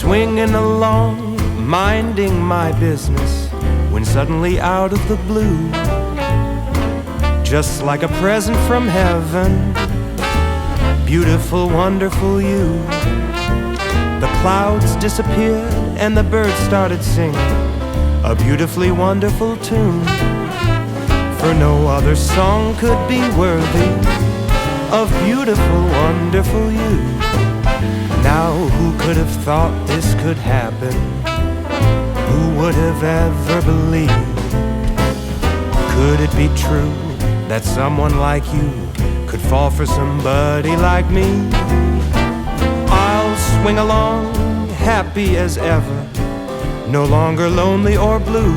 swinging along, minding my business, when suddenly out of the blue, just like a present from heaven, beautiful, wonderful you. The clouds disappeared and the birds started singing a beautifully wonderful tune, for no other song could be worthy of beautiful, wonderful you. Now who could have thought this could happen? Who would have ever believed? Could it be true that someone like you could fall for somebody like me? I'll swing along, happy as ever, no longer lonely or blue,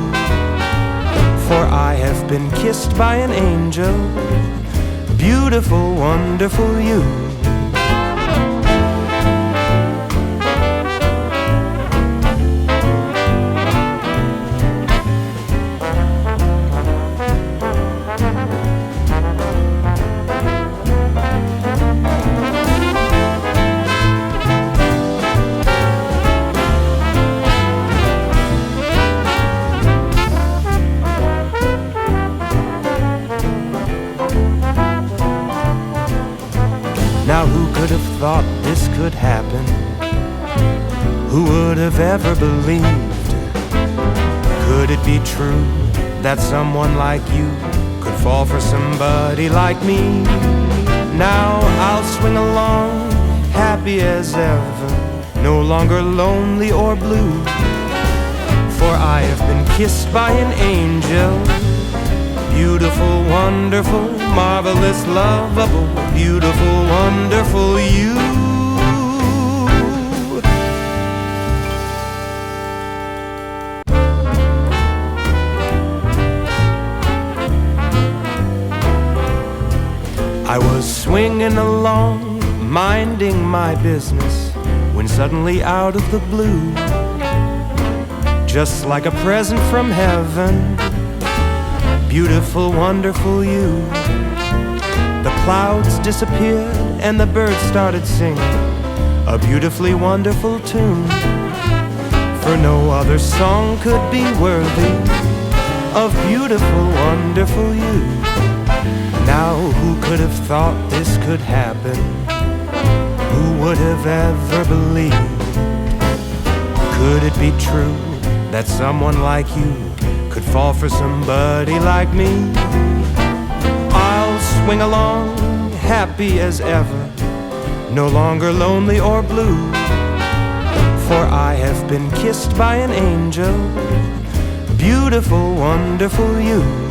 for I have been kissed by an angel, beautiful, wonderful you. Now who could have thought this could happen? Who would have ever believed? Could it be true that someone like you could fall for somebody like me? Now I'll swing along, happy as ever, no longer lonely or blue, for I have been kissed by an angel, beautiful, wonderful, marvelous, lovable, beautiful, wonderful you. I was swinging along, minding my business, when suddenly out of the blue, just like a present from heaven, beautiful, wonderful you. The clouds disappeared and the birds started singing a beautifully wonderful tune, for no other song could be worthy of beautiful, wonderful you. Now who could have thought this could happen? Who would have ever believed? Could it be true that someone like you could fall for somebody like me? I'll swing along, happy as ever, no longer lonely or blue, for I have been kissed by an angel, beautiful, wonderful you.